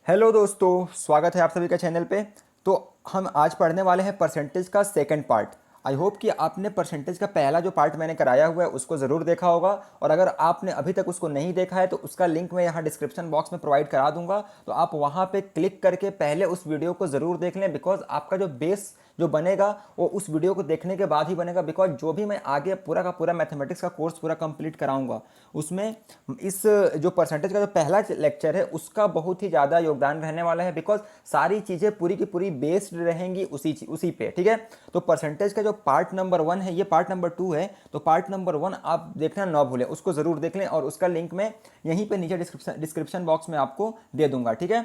Hello दोस्तों, स्वागत है आप सभी का चैनल पे। तो हम आज पढ़ने वाले हैं परसेंटेज का सेकंड पार्ट। आई होप कि आपने परसेंटेज का पहला जो पार्ट मैंने कराया हुआ है उसको ज़रूर देखा होगा, और अगर आपने अभी तक उसको नहीं देखा है तो उसका लिंक मैं यहाँ डिस्क्रिप्शन बॉक्स में प्रोवाइड करा दूंगा। तो आप वहाँ पे क्लिक करके पहले उस वीडियो को ज़रूर देख लें, बिकॉज आपका जो बेस जो बनेगा वो उस वीडियो को देखने के बाद ही बनेगा। बिकॉज जो भी मैं आगे पूरा का पूरा मैथमेटिक्स का कोर्स पूरा कंप्लीट कराऊंगा उसमें इस जो परसेंटेज का जो पहला लेक्चर है उसका बहुत ही ज़्यादा योगदान रहने वाला है। बिकॉज सारी चीज़ें पूरी की पूरी बेस्ड रहेंगी उसी पे, ठीक है। तो परसेंटेज का जो पार्ट नंबर 1 है, ये पार्ट नंबर 2 है। तो पार्ट नंबर 1 आप देखना ना भूलें, उसको ज़रूर देख लें, और उसका लिंक मैं यहीं पे नीचे डिस्क्रिप्शन बॉक्स में आपको दे दूंगा, ठीक है।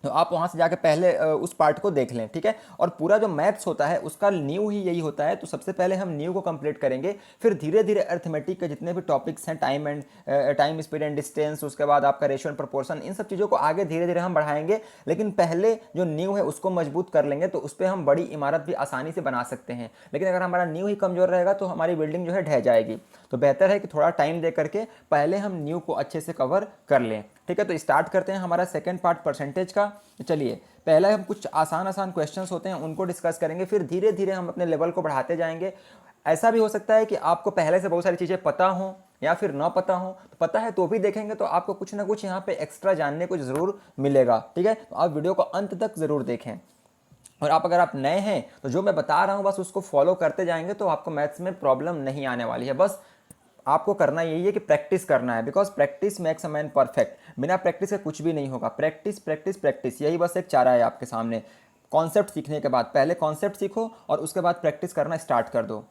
तो आप वहाँ से जाके पहले उस पार्ट को देख लें, ठीक है। और पूरा जो मैथ्स होता है उसका न्यू ही यही होता है। तो सबसे पहले हम न्यू को कंप्लीट करेंगे, फिर धीरे धीरे अर्थमेटिक के जितने भी टॉपिक्स हैं, टाइम स्पीड एंड डिस्टेंस, उसके बाद आपका रेशियो एंड प्रोपोर्शन, इन सब चीज़ों को आगे धीरे धीरे हम बढ़ाएंगे। लेकिन पहले जो न्यू है उसको मजबूत कर लेंगे तो उस पर हम बड़ी इमारत भी आसानी से बना सकते हैं। लेकिन अगर हमारा न्यू ही कमज़ोर रहेगा तो हमारी बिल्डिंग जो है ढह जाएगी। तो बेहतर है कि थोड़ा टाइम दे करके पहले हम न्यू को अच्छे से कवर कर लें, ठीक है। तो स्टार्ट करते हैं हमारा सेकंड पार्ट परसेंटेज का। चलिए, पहले हम कुछ आसान आसान क्वेश्चंस होते हैं उनको डिस्कस करेंगे, फिर धीरे धीरे हम अपने लेवल को बढ़ाते जाएंगे। ऐसा भी हो सकता है कि आपको पहले से बहुत सारी चीज़ें पता हो या फिर ना पता हो, तो पता है तो भी देखेंगे तो आपको कुछ ना कुछ यहाँ पे एक्स्ट्रा जानने को ज़रूर मिलेगा, ठीक है। तो आप वीडियो को अंत तक ज़रूर देखें। और अगर आप नए हैं तो जो मैं बता रहा हूँ बस उसको फॉलो करते जाएंगे तो आपको मैथ्स में प्रॉब्लम नहीं आने वाली है। बस आपको करना यही है कि प्रैक्टिस करना है, because practice makes a man perfect. बिना प्रैक्टिस के कुछ भी नहीं होगा। प्रैक्टिस प्रैक्टिस प्रैक्टिस, यही बस एक चारा है आपके सामने। कॉन्सेप्ट सीखने के बाद पहले कॉन्सेप्ट सीखो और उसके बाद प्रैक्टिस करना स्टार्ट कर दो।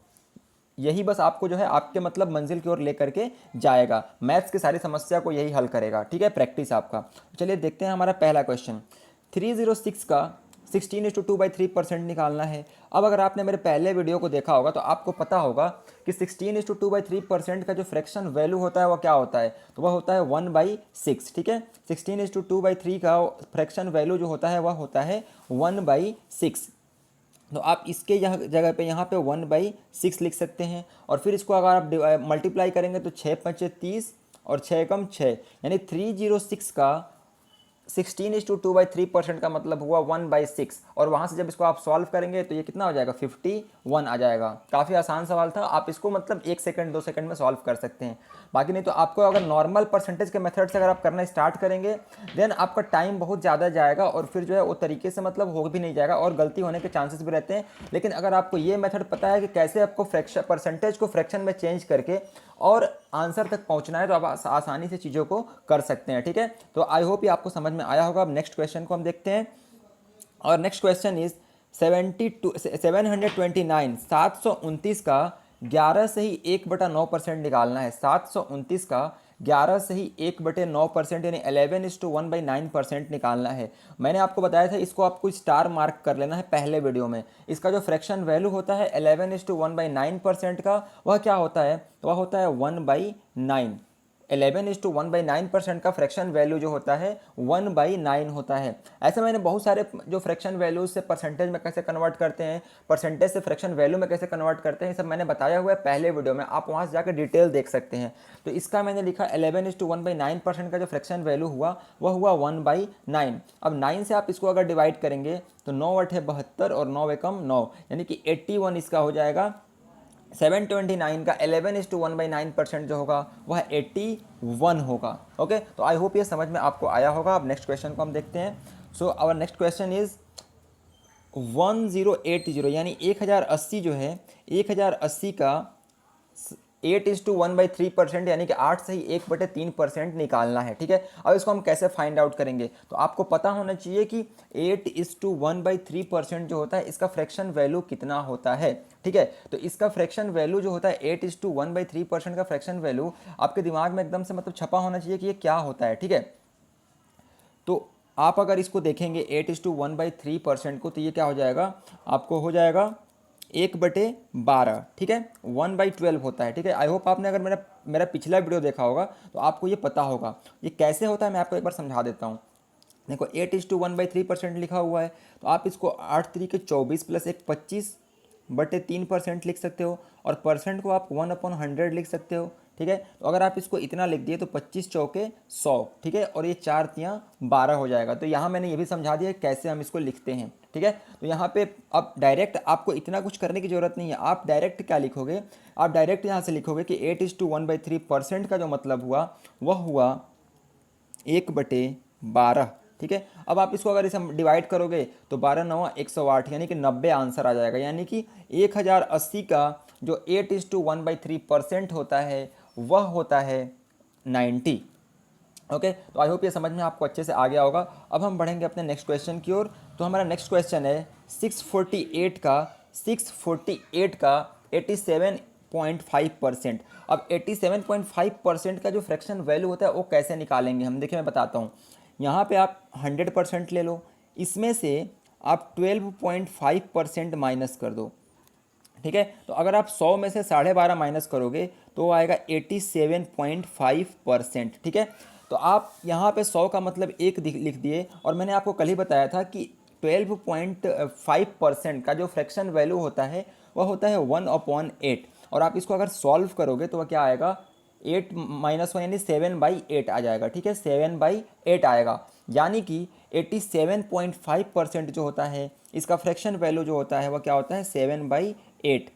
यही बस आपको जो है आपके मतलब मंजिल की ओर लेकर के जाएगा। मैथ्स की सारी समस्या को यही हल करेगा, ठीक है, प्रैक्टिस आपका। चलिए देखते हैं हमारा पहला क्वेश्चन। 306 का 16:2/3% निकालना है। अब अगर आपने मेरे पहले वीडियो को देखा होगा तो आपको पता होगा कि 16:2/3% का जो फ्रैक्शन वैल्यू होता है वह क्या होता है, तो वह होता है 1/6, ठीक है। 16:2/3 का फ्रैक्शन वैल्यू जो होता है वह होता है 1/6। तो आप इसके यहाँ जगह पे यहाँ पे 1/6 लिख सकते हैं। और फिर इसको अगर आप मल्टीप्लाई करेंगे तो 6×5 = 30 और 6 × 6 यानी 306 का 16:2/3% का मतलब हुआ 1/6। और वहाँ से जब इसको आप सॉल्व करेंगे तो ये कितना हो जाएगा, 51 आ जाएगा। काफ़ी आसान सवाल था, आप इसको मतलब 1 सेकंड 2 सेकंड में सॉल्व कर सकते हैं। बाकी नहीं तो आपको अगर नॉर्मल परसेंटेज के मेथड से अगर आप करना स्टार्ट करेंगे देन आपका टाइम बहुत ज़्यादा जाएगा और फिर जो है वो तरीके से मतलब हो भी नहीं जाएगा और गलती होने के चांसेस भी रहते हैं। लेकिन अगर आपको ये मेथड पता है कि कैसे आपको फ्रैक्शन परसेंटेज को फ्रैक्शन में चेंज करके और आंसर तक पहुंचना है तो आप आसानी से चीज़ों को कर सकते हैं, ठीक है। तो आई होप ये आपको समझ में आया होगा। अब नेक्स्ट क्वेश्चन को हम देखते हैं। और नेक्स्ट क्वेश्चन इज 729 729 का 11 से ही 1/9% निकालना है। 729 का 11 से ही 1/9% यानी 11:1/9% निकालना है। मैंने आपको बताया था इसको आपको स्टार मार्क कर लेना है पहले वीडियो में। इसका जो फ्रैक्शन वैल्यू होता है 11:1/9% का, वह क्या होता है, वह होता है 1/9। 11:1/9% का फ्रैक्शन वैल्यू जो होता है 1/9 होता है। ऐसे मैंने बहुत सारे जो फ्रैक्शन वैल्यूज से परसेंटेज में कैसे कन्वर्ट करते हैं, परसेंटेज से फ्रैक्शन वैल्यू में कैसे कन्वर्ट करते हैं, सब मैंने बताया हुआ है पहले वीडियो में, आप वहाँ से जाकर डिटेल देख सकते हैं। तो इसका मैंने लिखा 11:1/9% का जो फ्रैक्शन वैल्यू हुआ वह हुआ 1/9। अब 9 से आप इसको अगर डिवाइड करेंगे तो 9×8 = 72 और 9×1 = 9 यानी कि 81 इसका हो जाएगा। 729 का 11:1/9% जो होगा वह 81 होगा। ओके, तो आई होप ये समझ में आपको आया होगा। अब नेक्स्ट क्वेश्चन को हम देखते हैं। So our next question is 1080 यानी 1080 जो है 1080 का 8:1/3% यानी कि 8 से ही 1/3% निकालना है, ठीक है। अब इसको हम कैसे फाइंड आउट करेंगे, तो आपको पता होना चाहिए कि 8:1/3% जो होता है इसका फ्रैक्शन वैल्यू कितना होता है, ठीक है। तो इसका फ्रैक्शन वैल्यू जो होता है 8:1/3% का फ्रैक्शन वैल्यू आपके दिमाग में एकदम से मतलब छपा होना चाहिए कि ये क्या होता है, ठीक है। तो आप अगर इसको देखेंगे 8:1/3% को तो ये क्या हो जाएगा, आपको हो जाएगा 1/12, ठीक है। 1/12 होता है, ठीक है। आई होप आपने अगर मेरा मेरा पिछला वीडियो देखा होगा तो आपको ये पता होगा। ये कैसे होता है मैं आपको एक बार समझा देता हूँ। देखो 8:1/3% लिखा हुआ है तो आप इसको 8×3 = 24 + 1 25/3% लिख सकते हो। और परसेंट को आप 1/100 लिख सकते हो, ठीक है। तो अगर आप इसको इतना लिख दिए तो 25 चौके 100, ठीक है, और ये 4 तियाँ 12 हो जाएगा। तो यहाँ मैंने ये भी समझा दिया कैसे हम इसको लिखते हैं, ठीक है। तो यहाँ पे अब डायरेक्ट आपको इतना कुछ करने की ज़रूरत नहीं है। आप डायरेक्ट क्या लिखोगे, आप डायरेक्ट यहाँ से लिखोगे कि 8:1/3% का जो मतलब हुआ वह हुआ 1/12, ठीक है। अब आप इसको अगर इसे डिवाइड करोगे तो 12 9 108 यानी कि 90 आंसर आ जाएगा। यानी कि 1080 का जो 8:1/3% होता है वह होता है 90। ओके, तो आई होप ये समझ में आपको अच्छे से आ गया होगा। अब हम बढ़ेंगे अपने नेक्स्ट क्वेश्चन की ओर। तो हमारा नेक्स्ट क्वेश्चन है 648 का 87.5%। अब 87.5% का जो फ्रैक्शन वैल्यू होता है वो कैसे निकालेंगे हम, देखिए मैं बताता हूँ। यहाँ पे आप 100% ले लो, इसमें से आप 12.5% माइनस कर दो, ठीक है। तो अगर आप 100 में से 12.5 माइनस करोगे तो वो आएगा 87.5%, ठीक है। तो आप यहाँ पे 100 का मतलब एक लिख दिए, और मैंने आपको कल ही बताया था कि 12.5% का जो फ्रैक्शन वैल्यू होता है वह होता है 1/8। और आप इसको अगर सॉल्व करोगे तो वह क्या आएगा, 8 - 1 यानी 7/8 आ जाएगा, ठीक है, 7/8 आएगा। यानी कि 87.5% जो होता है इसका फ्रैक्शन वैल्यू जो होता है वह क्या होता है, 7/8।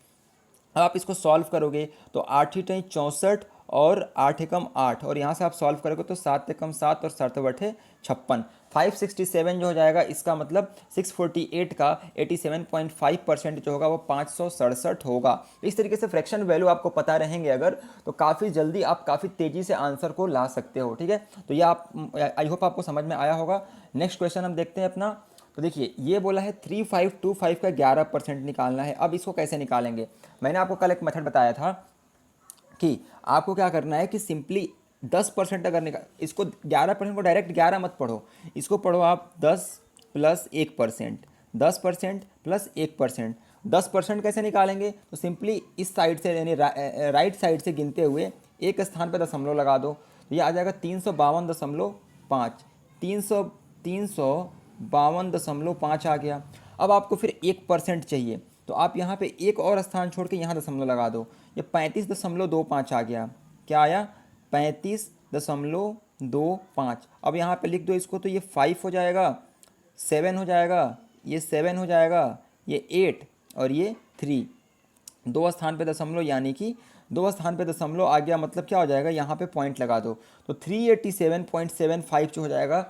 अब आप इसको सॉल्व करोगे तो 8 × 64 और 8 एकम 8, और यहाँ से आप सॉल्व करोगे तो 7 एकम 7 और 7 बटे 56, 567 जो हो जाएगा। इसका मतलब 648 का 87.5% जो होगा वो 567 होगा। इस तरीके से फ्रैक्शन वैल्यू आपको पता रहेंगे अगर, तो काफ़ी जल्दी आप काफ़ी तेज़ी से आंसर को ला सकते हो, ठीक है। तो ये आप, आई होप आपको समझ में आया होगा। नेक्स्ट क्वेश्चन हम देखते हैं अपना। तो देखिए ये बोला है 3525 का 11% निकालना है। अब इसको कैसे निकालेंगे, मैंने आपको कल एक मेथड बताया था कि आपको क्या करना है कि सिंपली 10% अगर इसको 11% को डायरेक्ट 11 मत पढ़ो, इसको पढ़ो आप 10 + 1%, 10% + 1%। 10% कैसे निकालेंगे, तो सिंपली इस साइड से यानी राइट साइड से गिनते हुए एक स्थान पर दशमलव लगा दो, तो ये आ जाएगा 352.5, 352.5 आ गया। अब आपको फिर 1% चाहिए, तो आप यहाँ पे एक और स्थान छोड़ के यहाँ दशमलव लगा दो, ये 35.25 आ गया। क्या आया, 35.25। अब यहाँ पे लिख दो इसको, तो ये 5 हो जाएगा, 7 हो जाएगा, ये 7 हो जाएगा, ये 8 और ये 3। दो स्थान पे दशमलव, यानी कि दो स्थान पे दशमलव आ गया, मतलब क्या हो जाएगा, यहाँ पे पॉइंट लगा दो, तो 387.75 जो हो जाएगा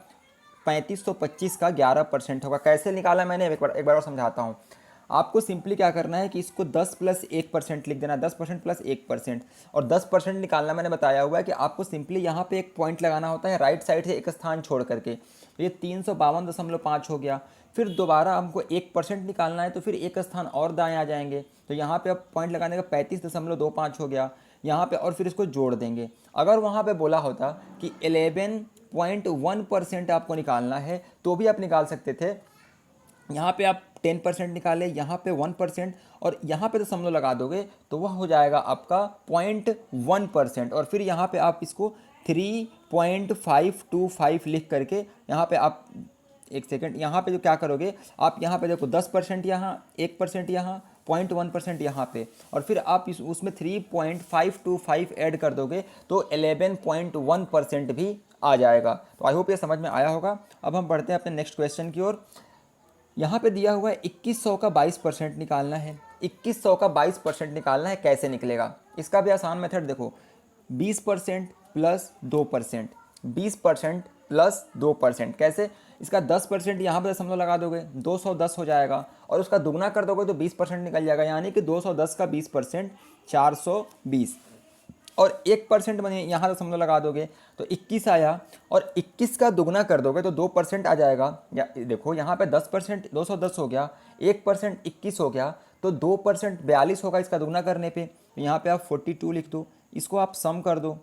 3525 का 11% होगा। कैसे निकाला मैंने एक बार और समझाता हूँ। आपको सिंपली क्या करना है कि इसको 10 + 1% लिख देना, 10% + 1%। और 10% निकालना मैंने बताया हुआ है कि आपको सिंपली यहाँ पे एक पॉइंट लगाना होता है राइट साइड से एक स्थान छोड़ करके। तो ये 352.5 हो गया। फिर दोबारा हमको 1% निकालना है, तो फिर एक स्थान और दाएँ आ जाएंगे, तो यहाँ पे अब पॉइंट लगाने का 35.25 हो गया यहाँ पे, और फिर इसको जोड़ देंगे। अगर वहाँ पे बोला होता कि 11.1% आपको निकालना है तो भी आप निकाल सकते थे। यहाँ पे आप 10% निकाले, यहाँ पे 1% और यहाँ पे दशमलव लगा दोगे तो वह हो जाएगा आपका 0.1%। और फिर यहाँ पे आप इसको 3.525 लिख करके यहाँ पे आप, एक सेकेंड, यहाँ पे जो क्या करोगे आप, यहाँ पे देखो 10% यहाँ, 1% यहाँ, 0.1% यहाँ पे, और फिर आप उसमें 3.525 ऐड कर दोगे तो 11.1% भी आ जाएगा। तो आई होप ये समझ में आया होगा। अब हम बढ़ते हैं अपने नेक्स्ट क्वेश्चन की ओर। यहाँ पे दिया हुआ है 2100 का 22% निकालना है। 2100 का 22% निकालना है, कैसे निकलेगा, इसका भी आसान मेथड देखो, 20% + 2%, 20% + 2%। कैसे, इसका 10% यहाँ पर दशमलव लगा दोगे, 210 हो जाएगा, और उसका दुगना कर दोगे तो 20% निकल जाएगा, यानी कि 210 का 20% 420। और 1% मैंने यहाँ दशमलव लगा दोगे तो 21 आया, और 21 का दुगना कर दोगे तो 2% आ जाएगा। या देखो यहाँ पे 10% 210 हो गया, 1% 21 हो गया, तो 2% 42 होगा इसका दुगना करने पे। तो यहाँ पे आप 42 लिख दो, इसको आप सम कर दो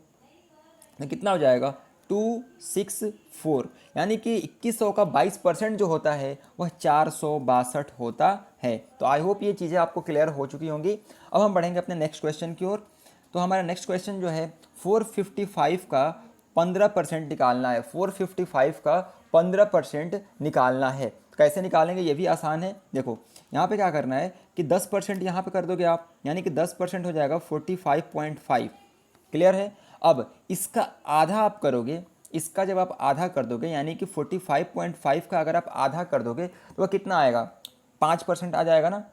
तो कितना हो जाएगा, 264। यानी कि 2100 का 22% जो होता है वह 462 होता है। तो आई होप ये चीज़ें आपको क्लियर हो चुकी होंगी। अब हम बढ़ेंगे अपने नेक्स्ट क्वेश्चन की ओर। तो हमारा नेक्स्ट क्वेश्चन जो है 455 का 15% निकालना है। 455 का 15% निकालना है, कैसे निकालेंगे ये भी आसान है। देखो यहाँ पे क्या करना है कि 10% यहाँ पे कर दोगे आप, यानी कि 10% हो जाएगा 45.5, क्लियर है। अब इसका आधा आप करोगे, इसका जब आप आधा कर दोगे यानी कि 45.5 का अगर आप आधा कर दोगे तो वह कितना आएगा, 5% आ जाएगा ना।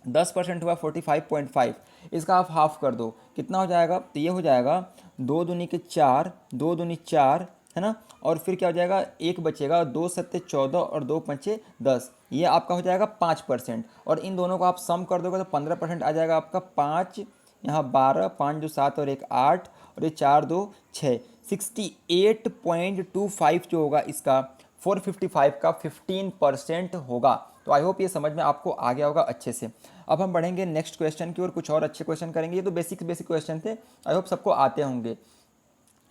10% हुआ 45.5, इसका आप हाफ कर दो, कितना हो जाएगा, तो ये हो जाएगा 2 दूनी के 4, 2 दूनी 4 है ना, और फिर क्या हो जाएगा, एक बचेगा, 2 सत्ते 14 और 2 पंचे 10, ये आपका हो जाएगा 5%। और इन दोनों को आप सम कर दोगे तो 15% आ जाएगा आपका। 5 यहाँ 12, 5 जो 7 और 1 8, और ये 4 2 6, 68.25 जो होगा इसका 455 का 15% होगा। तो आई होप ये समझ में आपको आ गया होगा अच्छे से। अब हम बढ़ेंगे नेक्स्ट क्वेश्चन की ओर, कुछ और अच्छे क्वेश्चन करेंगे। ये तो बेसिक क्वेश्चन थे, आई होप सबको आते होंगे।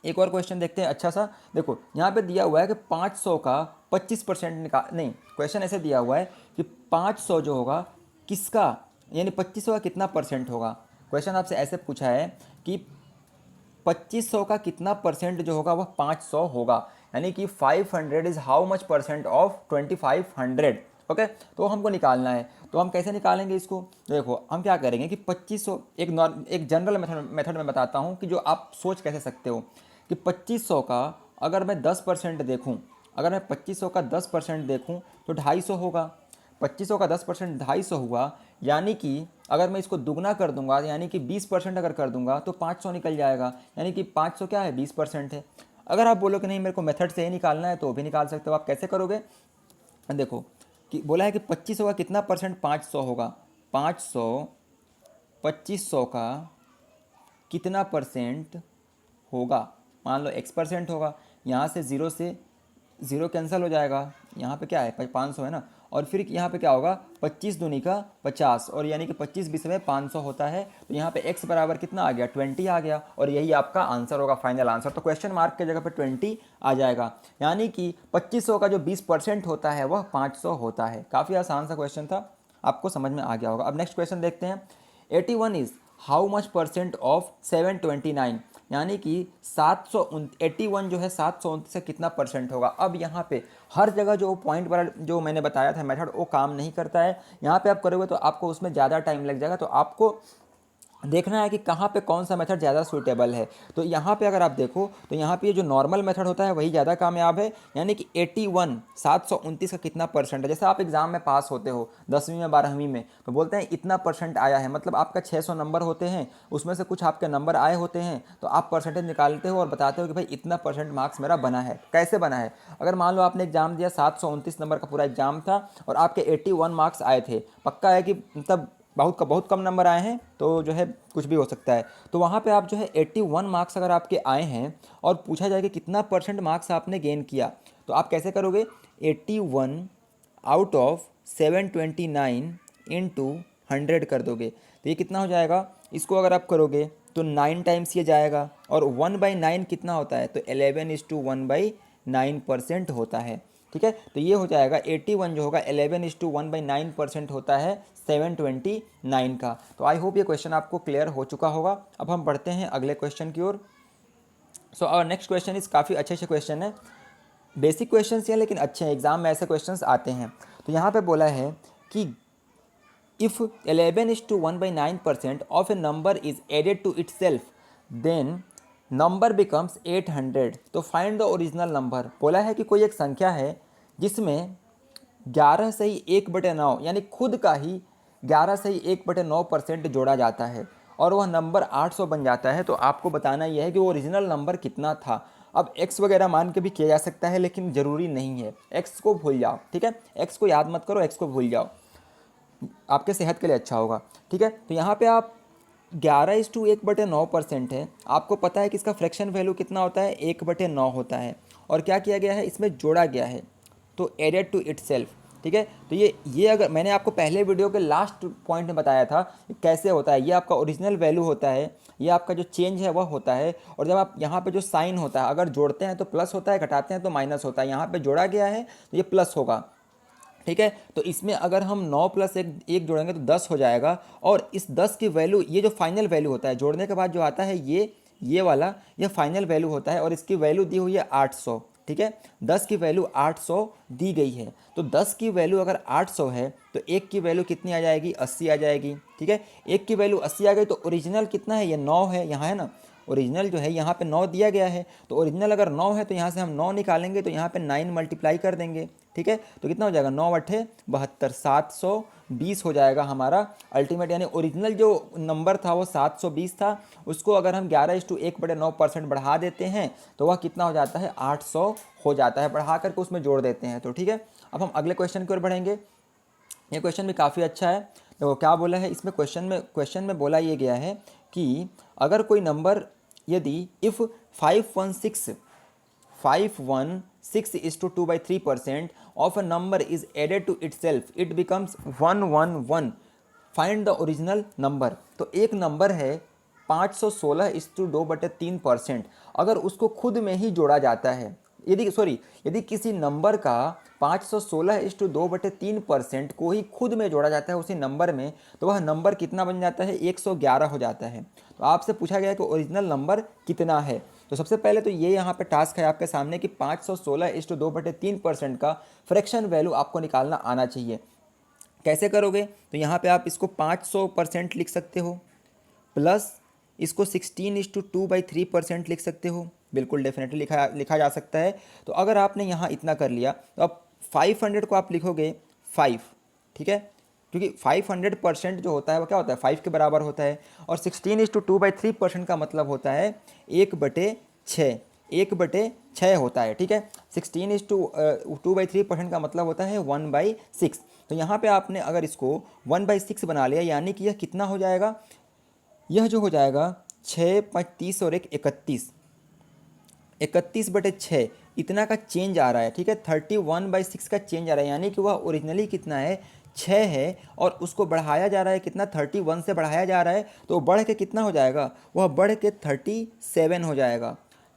एक और क्वेश्चन देखते हैं अच्छा सा। देखो यहाँ पे दिया हुआ है कि 500 का 25% निकाल, नहीं, क्वेश्चन ऐसे दिया हुआ है कि 500 जो होगा किसका, यानी 2500 का कितना परसेंट होगा। क्वेश्चन आपसे ऐसे पूछा है कि 2500 का कितना परसेंट जो होगा वह 500 होगा, यानी कि 500 is how much percent of 2500। Okay, तो हमको निकालना है। तो हम कैसे निकालेंगे इसको, देखो हम क्या करेंगे कि 2500, एक जनरल मेथड में बताता हूँ कि जो आप सोच कैसे सकते हो कि 2500 का अगर मैं 10% देखूँ, अगर मैं 2500 का 10% देखूँ तो 250 होगा। 2500 का 10% 250 हुआ, यानी कि अगर मैं इसको दुगना कर दूंगा, यानी कि 20% अगर कर दूंगा तो 500 निकल जाएगा, यानी कि 500 क्या है, 20% है। अगर आप बोलो कि नहीं मेरे को मेथड से ही निकालना है तो भी निकाल सकते हो। आप कैसे करोगे, देखो कि बोला है कि 2500 का कितना परसेंट 500 होगा, 500 2500 का कितना परसेंट होगा, मान लो x% होगा, यहाँ से ज़ीरो कैंसिल हो जाएगा, यहाँ पे क्या है 500 है ना, और फिर यहाँ पे क्या होगा 25 दूनी का 50, और यानी कि 25 20 में 500 होता है, तो यहाँ पे x बराबर कितना आ गया, 20 आ गया, और यही आपका आंसर होगा, फाइनल आंसर। तो क्वेश्चन मार्क के जगह पे 20 आ जाएगा, यानी कि 2500 का जो 20% होता है वह 500 होता है। काफ़ी आसान सा क्वेश्चन था, आपको समझ में आ गया होगा। अब नेक्स्ट क्वेश्चन देखते हैं। 81 is how much percent of 729, यानी कि 781 जो है 729 से कितना परसेंट होगा। अब यहाँ पे हर जगह जो पॉइंट वाला जो मैंने बताया था मेथड वो काम नहीं करता है। यहाँ पे आप करोगे तो आपको उसमें ज़्यादा टाइम लग जाएगा, तो आपको देखना है कि कहाँ पे कौन सा मेथड ज़्यादा सूटेबल है। तो यहाँ पे अगर आप देखो तो यहाँ पे जो नॉर्मल मेथड होता है वही ज़्यादा कामयाब है, यानी कि 81 729 का कितना परसेंट है। जैसे आप एग्ज़ाम में पास होते हो 10वीं में 12वीं में, तो बोलते हैं इतना परसेंट आया है, मतलब आपका 600 नंबर होते हैं, उसमें से कुछ आपके नंबर आए होते हैं, तो आप परसेंटेज निकालते हो और बताते हो कि भाई इतना परसेंट मार्क्स मेरा बना है। कैसे बना है, अगर मान लो आपने एग्जाम दिया 729 नंबर का पूरा एग्जाम था और आपके 81 मार्क्स आए थे, पक्का है कि मतलब बहुत कम नंबर आए हैं तो जो है कुछ भी हो सकता है। तो वहाँ पे आप जो है 81 मार्क्स अगर आपके आए हैं और पूछा जाए कि कितना परसेंट मार्क्स आपने गेन किया, तो आप कैसे करोगे, 81 आउट ऑफ 729 इंटू 100 कर दोगे, तो ये कितना हो जाएगा। इसको अगर आप करोगे तो 9 टाइम्स ये जाएगा, और 1/9 कितना होता है, तो 11:1/9% होता है। ठीक है, तो ये हो जाएगा 81 जो होगा 11:1/9% होता है 729 का। तो आई होप ये क्वेश्चन आपको क्लियर हो चुका होगा। अब हम बढ़ते हैं अगले क्वेश्चन की ओर। सो आवर नेक्स्ट क्वेश्चन इस काफ़ी अच्छे क्वेश्चन है, बेसिक क्वेश्चन हैं लेकिन अच्छे हैं, एग्जाम में ऐसे क्वेश्चन आते हैं। तो यहाँ पे बोला है कि if 11:1/9% of a number is added to itself then number becomes 800, तो फाइंड द ओरिजिनल नंबर। बोला है कि कोई एक संख्या है जिसमें 11 से ही 1/9 यानी खुद का ही 11 से ही 1/9% जोड़ा जाता है और वह नंबर 800 बन जाता है। तो आपको बताना यह है कि वो ओरिजिनल नंबर कितना था। अब x वगैरह मान के भी किया जा सकता है लेकिन ज़रूरी नहीं है, x को भूल जाओ। ठीक है, x को याद मत करो, x को भूल जाओ, आपके सेहत के लिए अच्छा होगा। ठीक है, तो यहाँ पे आप 11:1/9% है, आपको पता है कि इसका फ्रैक्शन वैल्यू कितना होता है, 1/9 होता है, और क्या किया गया है, इसमें जोड़ा गया है, तो एडेड टू इट सेल्फ। ठीक है, तो ये अगर मैंने आपको पहले वीडियो के लास्ट पॉइंट में बताया था कैसे होता है, ये आपका ओरिजिनल वैल्यू होता है, ये आपका जो चेंज है वह होता है, और जब आप यहाँ पे जो साइन होता है अगर जोड़ते हैं तो प्लस होता है, घटाते हैं तो माइनस होता है, यहाँ पे जोड़ा गया है तो ये प्लस होगा। ठीक है, तो इसमें अगर हम 9 + 1 जोड़ेंगे तो 10 हो जाएगा, और इस 10 की वैल्यू, ये जो फाइनल वैल्यू होता है जोड़ने के बाद जो आता है ये वाला, ये फाइनल वैल्यू होता है, और इसकी वैल्यू दी हुई है 800। ठीक है, 10 की वैल्यू 800 दी गई है, तो 10 की वैल्यू अगर 800 है तो 1 की वैल्यू कितनी आ जाएगी, 80 आ जाएगी। ठीक है, 1 की वैल्यू 80 आ गई, तो ओरिजिनल कितना है, ये 9 है यहाँ है ना, ओरिजिनल जो है यहाँ पे 9 दिया गया है, तो ओरिजिनल अगर 9 है तो यहाँ से हम 9 निकालेंगे तो यहाँ पे 9 मल्टीप्लाई कर देंगे, ठीक है। तो कितना हो जाएगा, 9 अट्ठे 72, 720 हो जाएगा हमारा अल्टीमेट। यानी ओरिजिनल जो नंबर था वो 720 था, उसको अगर हम 11:1/9% बढ़ा देते हैं तो वह कितना हो जाता है, 800 हो जाता है, बढ़ा करके उसमें जोड़ देते हैं। तो ठीक है, अब हम अगले क्वेश्चन की ओर बढ़ेंगे। ये क्वेश्चन भी काफ़ी अच्छा है। तो क्या बोला है इसमें, क्वेश्चन में बोला ये गया है कि अगर कोई नंबर, यदि if 516 is to 2/3% of a number is added to itself, it becomes 111. Find the original number. तो एक नंबर है 516 is to 2/3%, अगर उसको खुद में ही जोड़ा जाता है, यदि किसी नंबर का 516 is to 2/3% को ही खुद में जोड़ा जाता है उसी नंबर में, तो वह नंबर कितना बन जाता है, 111 हो जाता है। तो आपसे पूछा गया कि ओरिजिनल नंबर कितना है। तो सबसे पहले तो ये यहाँ पे टास्क है आपके सामने कि 516 is to 2/3% का फ्रैक्शन वैल्यू आपको निकालना आना चाहिए। कैसे करोगे, तो यहाँ पे आप इसको 500% लिख सकते हो, प्लस इसको 16 is to 2/3% लिख सकते हो, बिल्कुल डेफिनेटली लिखा जा सकता है। तो अगर आपने यहाँ इतना कर लिया तो अब 500 को आप लिखोगे 5, ठीक है, क्योंकि 500% जो होता है वो क्या होता है, 5 के बराबर होता है। और 16 is to 2/3% का मतलब होता है 1/6, 1/6 होता है, ठीक है। 16 is to 2/3% का मतलब होता है 1/6। तो यहाँ पे आपने अगर इसको 1/6 बना लिया, यानी कि यह कितना हो जाएगा, यह जो हो जाएगा 6, 5, 30 और 1 31, 31/6 इतना का चेंज आ रहा है, ठीक है। 31/6 का चेंज आ रहा है, यानी कि वह ओरिजिनली कितना है, 6 है, और उसको बढ़ाया जा रहा है कितना, 31 से बढ़ाया जा रहा है, तो बढ़ के कितना हो जाएगा, वह बढ़ के 37 हो जाएगा।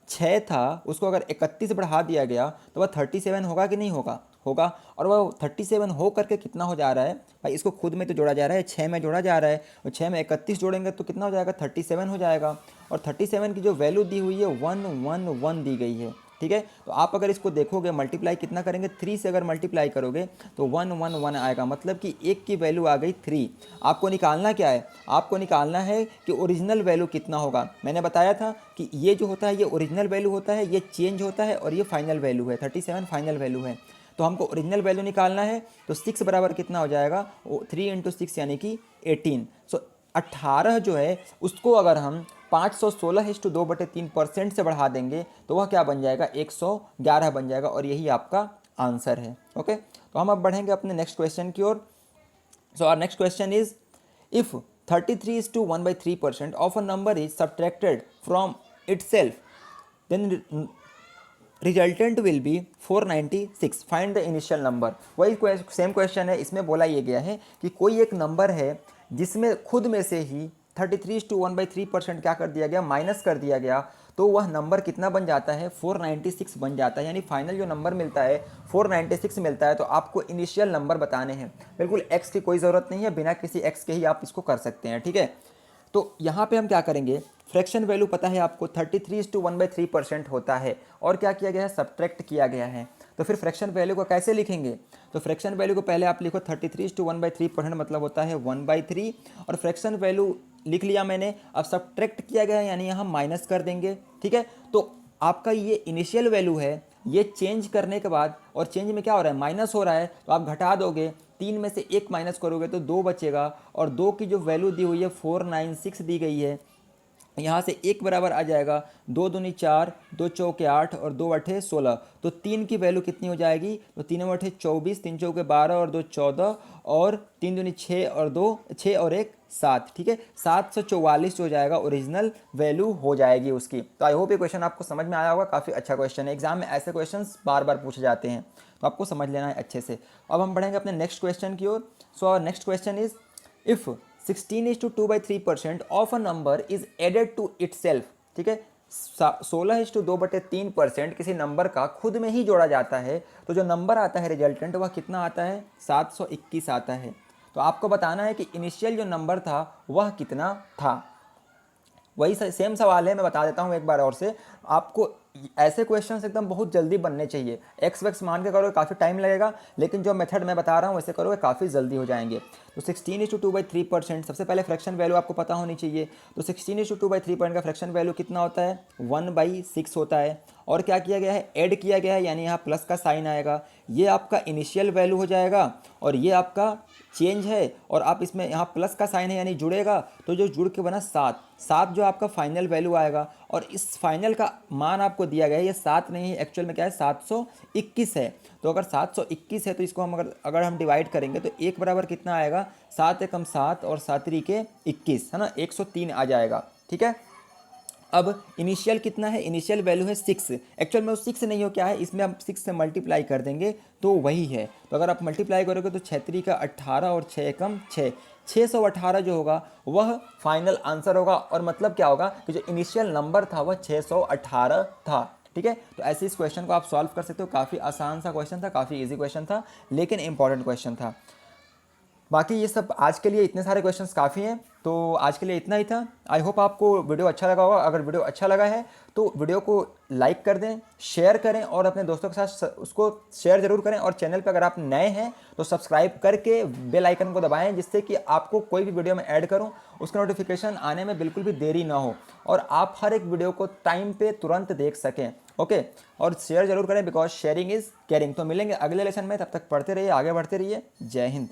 6 था, उसको अगर 31 बढ़ा दिया गया तो वह 37 होगा कि नहीं होगा, होगा। और वह 37 हो करके कितना हो जा रहा है भाई, इसको खुद में तो जोड़ा जा रहा है, 6 में जोड़ा जा रहा है, और 6 में 31 जोड़ेंगे तो कितना हो जाएगा, 37 हो जाएगा। और 37 की जो वैल्यू दी हुई है 111 दी गई है, ठीक है। तो आप अगर इसको देखोगे, मल्टीप्लाई कितना करेंगे, 3 से अगर मल्टीप्लाई करोगे तो 111 आएगा, मतलब कि 1 की वैल्यू आ गई 3। आपको निकालना क्या है, आपको निकालना है कि ओरिजिनल वैल्यू कितना होगा। मैंने बताया था कि ये जो होता है ये ओरिजिनल वैल्यू होता है, ये चेंज होता है, और ये फाइनल वैल्यू है, 37 फाइनल वैल्यू है। तो हमको ओरिजिनल वैल्यू निकालना है, तो 6 बराबर कितना हो जाएगा, 3 × 6 यानी कि 18। सो 18 जो है उसको अगर हम 516 is to 2/3% से बढ़ा देंगे तो वह क्या बन जाएगा, 111 बन जाएगा, और यही आपका आंसर है। ओके, तो हम अब बढ़ेंगे अपने नेक्स्ट क्वेश्चन की ओर। So our next question is, if 33 is to 1/3% of a number is subtracted from itself, then resultant will be 496, find the initial number. वही सेम क्वेश्चन है, इसमें बोला ये गया है कि कोई एक नंबर है जिसमें खुद में से ही 33 is to 1/3% क्या कर दिया गया, माइनस कर दिया गया, तो वह नंबर कितना बन जाता है, 496 बन जाता है। यानी फाइनल जो नंबर मिलता है 496 मिलता है। तो आपको इनिशियल नंबर बताने हैं, बिल्कुल एक्स की कोई ज़रूरत नहीं है, बिना किसी एक्स के ही आप इसको कर सकते हैं, ठीक है। तो यहाँ पे हम क्या करेंगे, फ्रैक्शन वैल्यू पता है आपको 33 is to 1/3% होता है, और क्या किया गया है, सब्ट्रैक्ट किया गया है। तो फिर फ्रैक्शन वैल्यू को कैसे लिखेंगे, तो फ्रैक्शन वैल्यू को पहले आप लिखो 33 is to 1/3% मतलब होता है 1/3, और फ्रैक्शन वैल्यू लिख लिया मैंने। अब सब्ट्रैक्ट किया गया है यानी यहाँ माइनस कर देंगे, ठीक है। तो आपका ये इनिशियल वैल्यू है, ये चेंज करने के बाद, और चेंज में क्या हो रहा है, माइनस हो रहा है, तो आप घटा दोगे, 3 में से 1 माइनस करोगे तो 2 बचेगा, और 2 की जो वैल्यू दी हुई है 496 दी गई है, यहाँ से 1 बराबर आ जाएगा, 2 दूनी 4, 2 चौके 8 और 2 अठे 16। तो 3 की वैल्यू कितनी हो जाएगी, तो 3 अठे 24, 3 चौके 12 और 2 14, और 3 दूनी 6 और 2 6 और 1 7, ठीक है। 744 हो जाएगा, ओरिजिनल वैल्यू हो जाएगी उसकी। तो आई होप ये क्वेश्चन आपको समझ में आया होगा, काफ़ी अच्छा क्वेश्चन है, एग्जाम में ऐसे क्वेश्चन बार बार पूछे जाते हैं, तो आपको समझ लेना है अच्छे से। अब हम बढ़ेंगे अपने नेक्स्ट क्वेश्चन की ओर। So our next question is, if 16 is to 2/3% of a number is added to itself, ठीक है। 16 is to 2/3% किसी नंबर का खुद में ही जोड़ा जाता है, तो जो नंबर आता है रिजल्टेंट वह कितना आता है, 721 आता है। तो आपको बताना है कि इनिशियल जो नंबर था वह कितना था। वही सेम सवाल है, मैं बता देता हूँ एक बार और से आपको, ऐसे क्वेश्चंस एकदम बहुत जल्दी बनने चाहिए। एक्स वैक्स मान के करोगे काफ़ी टाइम लगेगा, लेकिन जो मेथड मैं बता रहा हूँ वैसे करोगे काफ़ी जल्दी हो जाएंगे। तो 16:2/3%, सबसे पहले फ्रैक्शन वैल्यू आपको पता होनी चाहिए। तो 16:2/3 का फ्रैक्शन वैल्यू कितना होता है, 1/6 होता है। और क्या किया गया है, ऐड किया गया है, यानी यहाँ प्लस का साइन आएगा। ये आपका इनिशियल वैल्यू हो जाएगा और ये आपका चेंज है, और आप इसमें यहाँ प्लस का साइन है यानी जुड़ेगा, तो जो जुड़ के बना 7, 7 जो आपका फाइनल वैल्यू आएगा। और इस फाइनल का मान आपको दिया गया है, ये 7 नहीं है, एक्चुअल में क्या है 721 है। तो अगर 721 है तो इसको हम अगर हम डिवाइड करेंगे तो एक बराबर कितना आएगा, 7 एकम 7 और 7 त्रिके 21, है ना, 103 आ जाएगा। ठीक है। अब इनिशियल कितना है, इनिशियल वैल्यू है 6। एक्चुअल में वो 6 नहीं हो, क्या है, इसमें हम 6 से मल्टीप्लाई कर देंगे तो वही है। तो अगर आप मल्टीप्लाई करोगे तो 6 त्रिका 18 और 6 एकम 6, 618 जो होगा वह फाइनल आंसर होगा। और मतलब क्या होगा कि जो इनिशियल नंबर था वह 618 था। ठीक है। तो ऐसे इस क्वेश्चन को आप सॉल्व कर सकते हो। काफ़ी आसान सा क्वेश्चन था, काफ़ी इजी क्वेश्चन था, लेकिन इंपॉर्टेंट क्वेश्चन था। बाकी ये सब आज के लिए इतने सारे क्वेश्चंस काफ़ी हैं, तो आज के लिए इतना ही था। आई होप आपको वीडियो अच्छा लगा होगा। अगर वीडियो अच्छा लगा है तो वीडियो को लाइक कर दें, शेयर करें और अपने दोस्तों के साथ उसको शेयर ज़रूर करें। और चैनल पर अगर आप नए हैं तो सब्सक्राइब करके बेल आइकन को दबाएं, जिससे कि आपको कोई भी वीडियो में ऐड करूं उसका नोटिफिकेशन आने में बिल्कुल भी देरी ना हो और आप हर एक वीडियो को टाइम पे तुरंत देख सकें। ओके। और शेयर ज़रूर करें, बिकॉज शेयरिंग इज़ केयरिंग। तो मिलेंगे अगले लेसन में, तब तक पढ़ते रहिए, आगे बढ़ते रहिए। जय हिंद।